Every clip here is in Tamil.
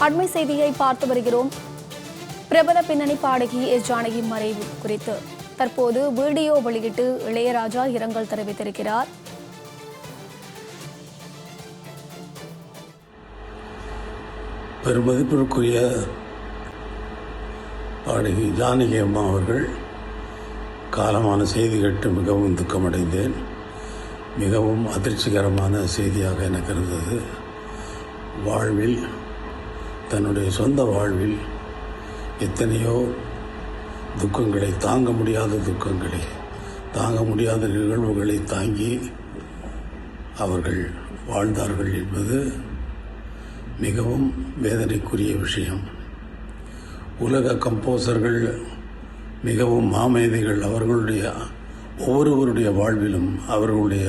அண்மை செய்தியை பார்த்து வருகிறோம். பிரபல பின்னணி பாடகி எஸ் ஜானகி மறைவு குறித்து தற்போது வீடியோ வெளியிட்டு இளையராஜா இரங்கல் தெரிவித்திருக்கிறார். பெருமதிப்பிற்குரிய பாடகி ஜானகி அம்மா அவர்கள் காலமான செய்தி கேட்டு மிகவும் துக்கமடைந்தேன். மிகவும் அதிர்ச்சிகரமான செய்தியாக எனக்கு இருந்தது. வாழ்வில், தன்னுடைய சொந்த வாழ்வில் எத்தனையோ துக்கங்களை, தாங்க முடியாத துக்கங்களை, தாங்க முடியாத நிகழ்வுகளை தாங்கி அவர்கள் வாழ்ந்தார்கள் என்பது மிகவும் வேதனைக்குரிய விஷயம். உலக கம்போசர்கள் மிகவும் மாமேதைகள். அவர்களுடைய ஒவ்வொருவருடைய வாழ்விலும் அவர்களுடைய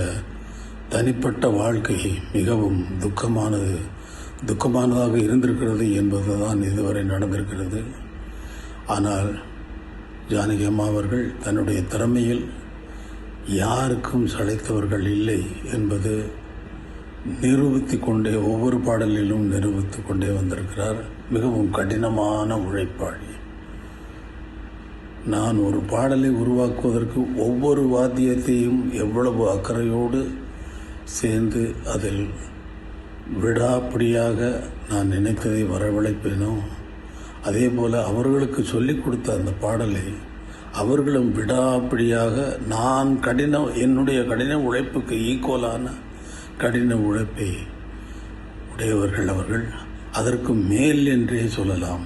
தனிப்பட்ட வாழ்க்கை மிகவும் துக்கமானதாக இருந்திருக்கிறது என்பதுதான் இதுவரை நடந்திருக்கிறது. ஆனால் ஜானகி அம்மா அவர்கள் தன்னுடைய திறமையில் யாருக்கும் சளைத்தவர்கள் இல்லை என்பது ஒவ்வொரு பாடலிலும் நிரூபித்து கொண்டே வந்திருக்கிறார். மிகவும் கடினமான உழைப்பாளி. நான் ஒரு பாடலை உருவாக்குவதற்கு ஒவ்வொரு வாத்தியத்தையும் எவ்வளவு அக்கறையோடு சேர்ந்து அதில் விடாப்பிடியாக நான் நினைத்ததை வரவழைப்பேனோ, அதே போல் அவர்களுக்கு சொல்லிக் கொடுத்த அந்த பாடலை அவர்களும் விடாப்பிடியாக என்னுடைய கடின உழைப்புக்கு ஈக்குவலான கடின உழைப்பை உடையவர்கள் அவர்கள். அதற்கு மேல் என்றே சொல்லலாம்.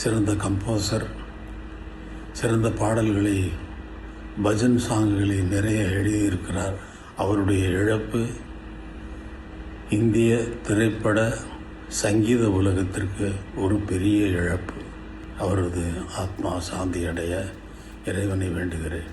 சிறந்த கம்போசர், சிறந்த பாடல்களை, பஜன் சாங்குகளை நிறைய எழுதியிருக்கிறார். அவருடைய இழப்பு இந்திய திரைப்பட சங்கீத உலகத்திற்கு ஒரு பெரிய இழப்பு. அவரது ஆத்மா சாந்தி அடைய இறைவனை வேண்டுகிறேன்.